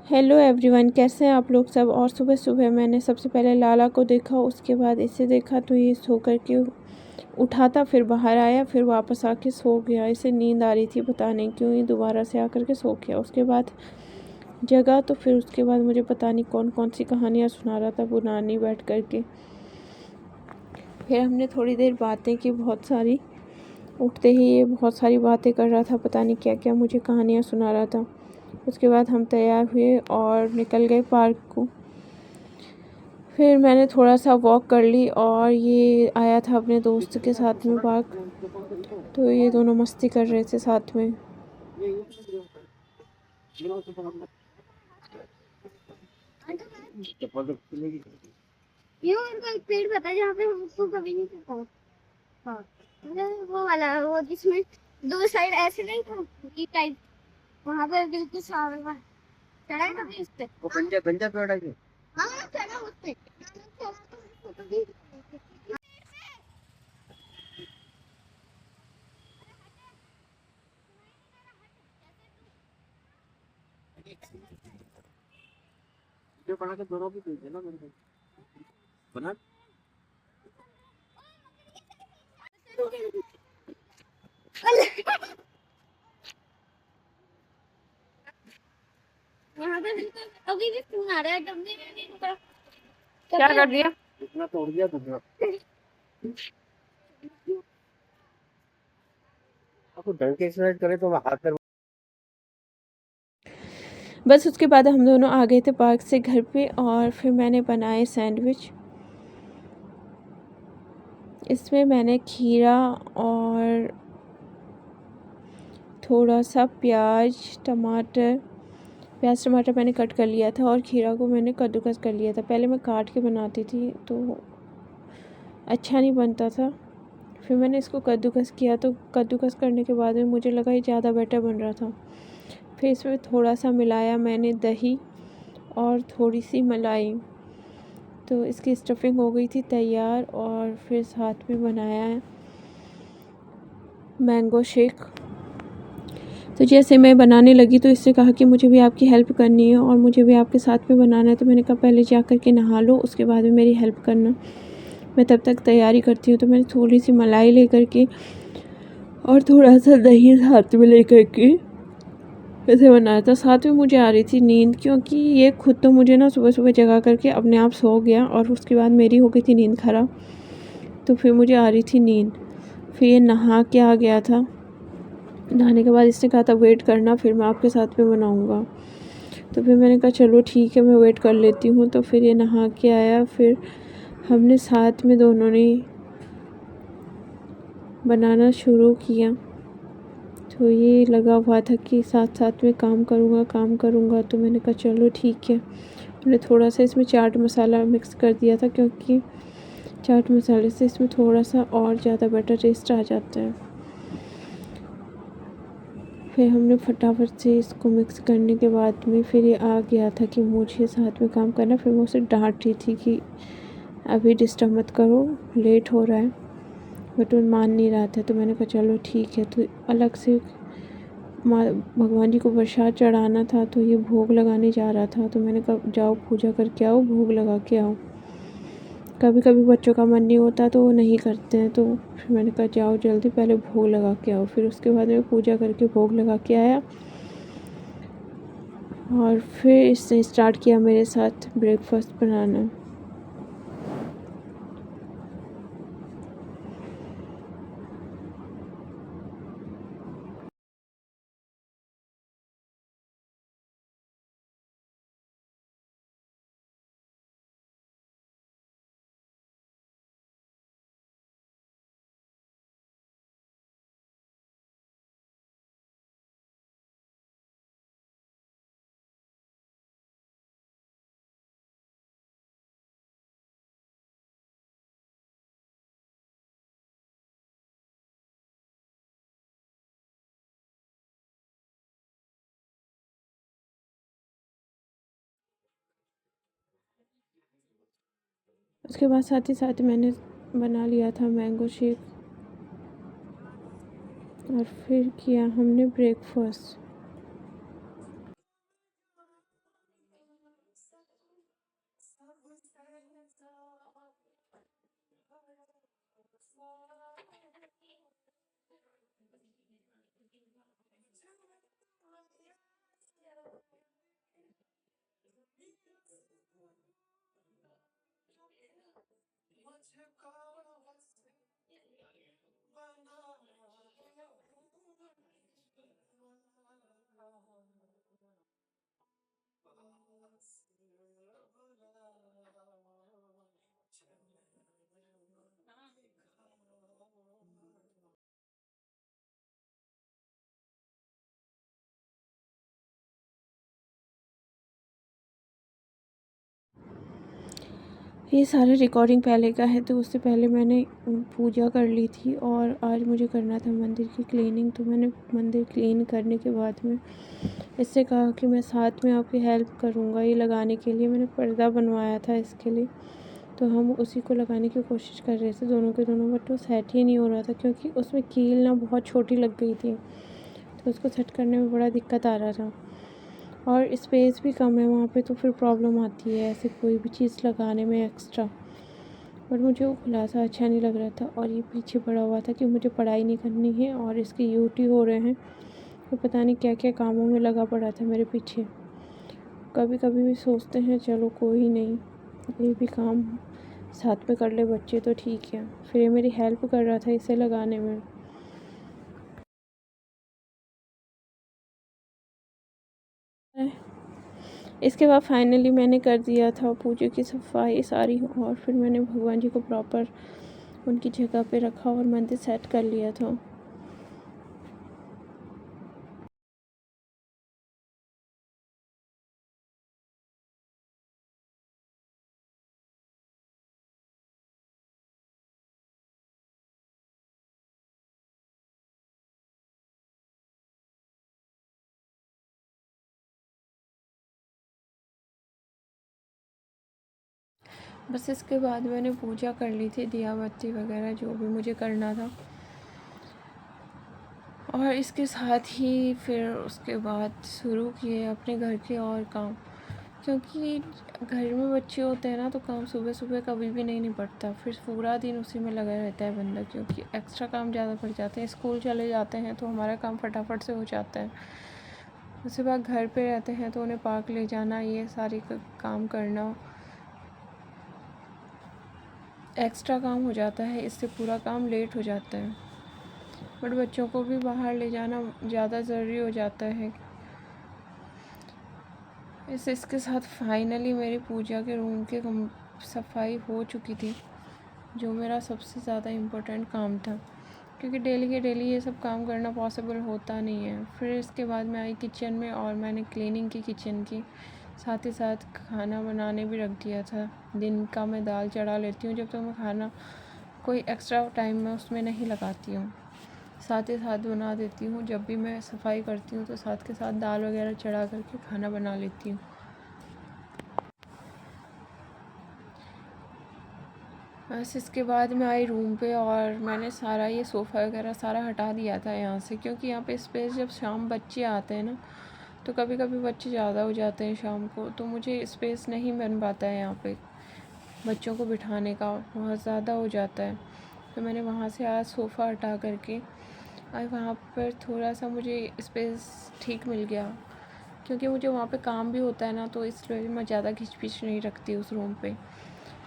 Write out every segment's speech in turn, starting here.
Hello everyone, कैसे हैं आप लोग सब। और सुबह सुबह मैंने सबसे पहले लाला को देखा, उसके बाद इसे देखा तो ये सो कर के उठा था, फिर बाहर आया, फिर वापस आके सो गया। इसे नींद आ रही थी, पता नहीं क्यों ये दोबारा से आकर के सो गया। उसके बाद जगा तो फिर उसके बाद मुझे पता नहीं कौन कौन सी कहानियाँ सुना रहा था वो नानी बैठ कर के। फिर हमने थोड़ी देर बातें की, बहुत सारी। उठते ही ये बहुत सारी बातें कर रहा था, पता नहीं क्या क्या मुझे कहानियाँ सुना रहा था। उसके बाद हम तैयार हुए और निकल गए पार्क को। फिर मैंने थोड़ा सा वॉक कर ली और ये आया था अपने दोस्त के साथ में पार्क, तो ये दोनों मस्ती कर रहे थे साथ में। ये उनका एक पेड़ पता है जहाँ पे हम उसको कभी नहीं देखा। हाँ, वो वाला, वो जिसमें दो साइड ऐसे नहीं था, ये टाइप, वहाँ पे बिल्कुल सामने में चढ़ा है कभी उस पे। वो गंजा गंजा पेड़ है। हाँ, चढ़ा उस पे। जो बना के दोनों भी भेज देना मेरे को। बना यहाँ पे अभी भी खून आ रहा है, डब्बे में भी क्या कर दिया, इतना तोड़ दिया तुमने। आपको डर के एक्सरसाइज करे तो हाथ पैर। बस उसके बाद हम दोनों आ गए थे पार्क से घर पे और फिर मैंने बनाए सैंडविच। इसमें मैंने खीरा और थोड़ा सा प्याज टमाटर मैंने कट कर लिया था और खीरा को मैंने कद्दूकस कर लिया था। पहले मैं काट के बनाती थी तो अच्छा नहीं बनता था, फिर मैंने इसको कद्दूकस किया तो कद्दूकस करने के बाद में मुझे लगा ये ज़्यादा बेटर बन रहा था। फिर इसमें थोड़ा सा मिलाया मैंने दही और थोड़ी सी मलाई, तो इसकी स्टफिंग हो गई थी तैयार। और फिर साथ में बनाया है मैंगो शेक। तो जैसे मैं बनाने लगी तो इसने कहा कि मुझे भी आपकी हेल्प करनी है और मुझे भी आपके साथ में बनाना है। तो मैंने कहा पहले जा कर के नहा लो, उसके बाद में मेरी हेल्प करना, मैं तब तक तैयारी करती हूँ। तो मैंने थोड़ी सी मलाई लेकर के और थोड़ा सा दही साथ में लेकर के ऐसे बनाया था। साथ में मुझे आ रही थी नींद, क्योंकि ये खुद तो मुझे ना सुबह सुबह जगा करके अपने आप सो गया और उसके बाद मेरी हो गई थी नींद ख़राब, तो फिर मुझे आ रही थी नींद। फिर ये नहा के आ गया था, नहाने के बाद इसने कहा था वेट करना, फिर मैं आपके साथ में बनाऊँगा। तो फिर मैंने कहा चलो ठीक है, मैं वेट कर लेती हूँ। तो फिर ये नहा के आया, फिर हमने साथ में दोनों ने बनाना शुरू किया। तो ये लगा हुआ था कि साथ साथ में काम करूँगा। तो मैंने कहा चलो ठीक है। मैंने थोड़ा सा इसमें चाट मसाला मिक्स कर दिया था, क्योंकि चाट मसाले से इसमें थोड़ा सा और ज़्यादा बेटर टेस्ट आ जाता है। फिर हमने फटाफट से इसको मिक्स करने के बाद में फिर ये आ गया था कि मुझे साथ में काम करना। फिर मैं उसे डांट रही थी कि अभी डिस्टर्ब मत करो, लेट हो रहा है, बट वो मान नहीं रहा था। तो मैंने कहा चलो ठीक है। तो अलग से माँ भगवान जी को प्रसाद चढ़ाना था, तो ये भोग लगाने जा रहा था। तो मैंने कहा जाओ पूजा करके आओ, भोग लगा के आओ। कभी कभी बच्चों का मन नहीं होता तो वो नहीं करते हैं, तो फिर मैंने कहा जाओ जल्दी पहले भोग लगा के आओ। फिर उसके बाद मैं पूजा करके भोग लगा के आया और फिर इसने स्टार्ट किया मेरे साथ ब्रेकफास्ट बनाना। उसके बाद साथ ही साथ मैंने बना लिया था मैंगो शेक और फिर किया हमने ब्रेकफास्ट। ये सारा रिकॉर्डिंग पहले का है, तो उससे पहले मैंने पूजा कर ली थी और आज मुझे करना था मंदिर की क्लीनिंग। तो मैंने मंदिर क्लीन करने के बाद में इससे कहा कि मैं साथ में आपकी हेल्प करूँगा। ये लगाने के लिए मैंने पर्दा बनवाया था इसके लिए, तो हम उसी को लगाने की कोशिश कर रहे थे दोनों के दोनों, बट वो सेट ही नहीं हो रहा था क्योंकि उसमें कील ना बहुत छोटी लग गई थी, तो उसको सेट करने में बड़ा दिक्कत आ रहा था। और स्पेस भी कम है वहाँ पे, तो फिर प्रॉब्लम आती है ऐसे कोई भी चीज़ लगाने में एक्स्ट्रा। बट मुझे वो खुलासा अच्छा नहीं लग रहा था, और ये पीछे पड़ा हुआ था कि मुझे पढ़ाई नहीं करनी है और इसके यूटी हो रहे हैं, तो पता नहीं क्या क्या कामों में लगा पड़ा था मेरे पीछे। कभी कभी भी सोचते हैं चलो कोई नहीं, ये भी काम साथ में कर ले बच्चे तो ठीक है। फिर ये मेरी हेल्प कर रहा था इसे लगाने में। इसके बाद फाइनली मैंने कर दिया था पूजा की सफाई सारी, और फिर मैंने भगवान जी को प्रॉपर उनकी जगह पे रखा और मंदिर सेट कर लिया था। बस इसके बाद मैंने पूजा कर ली थी, दिया बत्ती वगैरह जो भी मुझे करना था, और इसके साथ ही फिर उसके बाद शुरू किए अपने घर के और काम, क्योंकि घर में बच्चे होते हैं ना तो काम सुबह सुबह कभी भी नहीं निपटता, फिर पूरा दिन उसी में लगा रहता है बंदा, क्योंकि एक्स्ट्रा काम ज़्यादा पड़ जाते हैं। स्कूल चले जाते हैं तो हमारा काम फटाफट से हो जाता है, उसके बाद घर पे रहते हैं तो उन्हें पार्क ले जाना, ये सारे काम करना एक्स्ट्रा काम हो जाता है, इससे पूरा काम लेट हो जाता है। बट बच्चों को भी बाहर ले जाना ज़्यादा ज़रूरी हो जाता है। इसके साथ फाइनली मेरी पूजा के रूम के सफाई हो चुकी थी, जो मेरा सबसे ज़्यादा इम्पोर्टेंट काम था, क्योंकि डेली के डेली ये सब काम करना पॉसिबल होता नहीं है। फिर इसके बाद मैं आई किचन में और मैंने क्लीनिंग की किचन की, साथ ही साथ खाना बनाने भी रख दिया था। दिन का मैं दाल चढ़ा लेती हूँ जब तक मैं खाना कोई एक्स्ट्रा टाइम में उसमें नहीं लगाती हूँ, साथ ही साथ बना देती हूँ। जब भी मैं सफाई करती हूँ तो साथ के साथ दाल वगैरह चढ़ा करके खाना बना लेती हूँ। बस इसके बाद मैं आई रूम पे और मैंने सारा ये सोफ़ा वगैरह सारा हटा दिया था यहाँ से, क्योंकि यहाँ पे स्पेस, जब शाम बच्चे आते हैं ना तो कभी कभी बच्चे ज़्यादा हो जाते हैं शाम को, तो मुझे स्पेस नहीं बन पाता है यहाँ पे, बच्चों को बिठाने का बहुत ज़्यादा हो जाता है। तो मैंने वहाँ से आज सोफ़ा हटा करके और वहाँ पर थोड़ा सा मुझे स्पेस ठीक मिल गया, क्योंकि मुझे वहाँ पे काम भी होता है ना, तो इसलिए मैं ज़्यादा खिंच नहीं रखती उस रूम पे।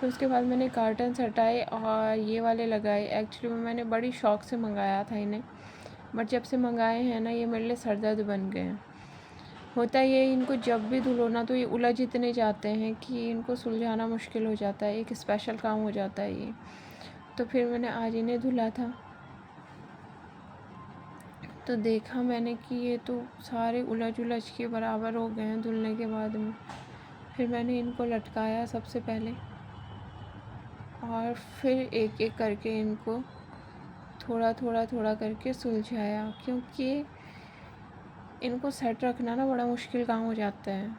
फिर उसके बाद मैंने कर्टन्स हटाए और ये वाले लगाए। एक्चुअली मैंने बड़ी शौक़ से मंगाया था इन्हें, बट जब से मंगाए हैं ना ये मेरे लिए सरदर्द बन गए हैं। होता ये इनको जब भी धुलो ना तो ये उलझ इतने जाते हैं कि इनको सुलझाना मुश्किल हो जाता है, एक स्पेशल काम हो जाता है ये। तो फिर मैंने आज इन्हें धुला था, तो देखा मैंने कि ये तो सारे उलझ के बराबर हो गए हैं धुलने के बाद में। फिर मैंने इनको लटकाया सबसे पहले, और फिर एक एक करके इनको थोड़ा करके सुलझाया, क्योंकि इनको सेट रखना ना बड़ा मुश्किल काम हो जाता है।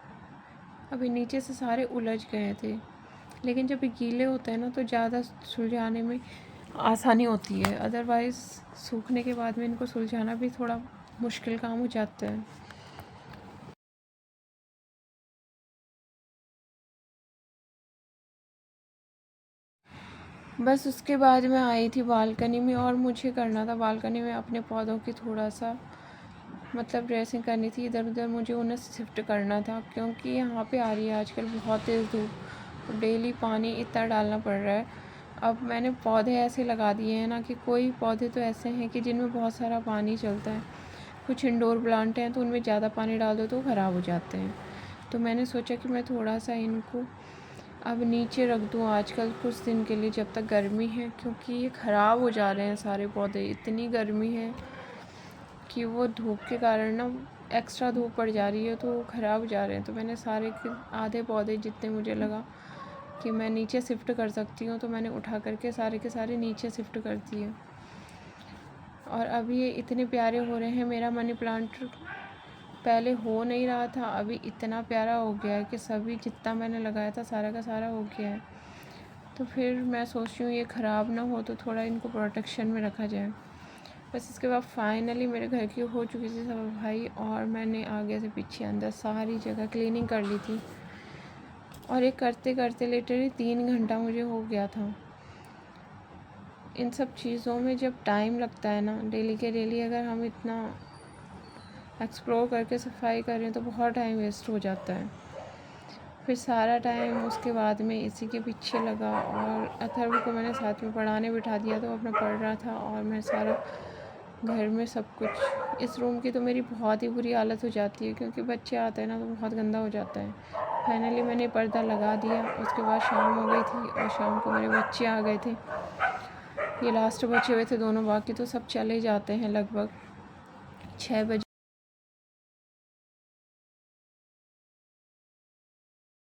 अभी नीचे से सारे उलझ गए थे, लेकिन जब ये गीले होते हैं ना तो ज़्यादा सुलझाने में आसानी होती है, अदरवाइज़ सूखने के बाद में इनको सुलझाना भी थोड़ा मुश्किल काम हो जाता है। बस उसके बाद मैं आई थी बालकनी में, और मुझे करना था बालकनी में अपने पौधों की थोड़ा सा मतलब ड्रेसिंग करनी थी, इधर उधर मुझे उन्हें शिफ्ट करना था, क्योंकि यहाँ पे आ रही है आजकल बहुत तेज़ धूप। डेली पानी इतना डालना पड़ रहा है। अब मैंने पौधे ऐसे लगा दिए हैं ना कि कोई पौधे तो ऐसे हैं कि जिनमें बहुत सारा पानी चलता है, कुछ इंडोर प्लांट हैं तो उनमें ज़्यादा पानी डाल दो तो ख़राब हो जाते हैं। तो मैंने सोचा कि मैं थोड़ा सा इनको अब नीचे रख दूँ आजकल कुछ दिन के लिए, जब तक गर्मी है, क्योंकि ये ख़राब हो जा रहे हैं सारे पौधे। इतनी गर्मी है कि वो धूप के कारण ना एक्स्ट्रा धूप पड़ जा रही है तो वो ख़राब हो जा रहे हैं। तो मैंने सारे के आधे पौधे जितने मुझे लगा कि मैं नीचे शिफ्ट कर सकती हूँ, तो मैंने उठा करके सारे के सारे नीचे शिफ्ट कर दिए। और अभी ये इतने प्यारे हो रहे हैं। मेरा मनी प्लांट पहले हो नहीं रहा था, अभी इतना प्यारा हो गया है कि सभी जितना मैंने लगाया था सारा का सारा हो गया है। तो फिर मैं सोच रही हूँ ये ख़राब ना हो तो थोड़ा इनको प्रोटेक्शन में रखा जाए। बस इसके बाद फाइनली मेरे घर की हो चुकी थी सफाई, और मैंने आगे से पीछे अंदर सारी जगह क्लीनिंग कर ली थी। और ये करते करते लिटरली 3 घंटा मुझे हो गया था। इन सब चीज़ों में जब टाइम लगता है ना, डेली के डेली अगर हम इतना एक्सप्लोर करके सफाई करें तो बहुत टाइम वेस्ट हो जाता है। फिर सारा टाइम उसके बाद में इसी के पीछे लगा, और अथर्व को मैंने साथ में पढ़ाने बिठा दिया तो अपना पढ़ रहा था, और मैं सारा घर में सब कुछ। इस रूम की तो मेरी बहुत ही बुरी हालत हो जाती है, क्योंकि बच्चे आते हैं ना तो बहुत गंदा हो जाता है। फाइनली मैंने पर्दा लगा दिया। उसके बाद शाम हो गई थी और शाम को मेरे बच्चे आ गए थे। ये लास्ट बचे हुए थे दोनों, बाकी तो सब चले जाते हैं लगभग 6 बजे।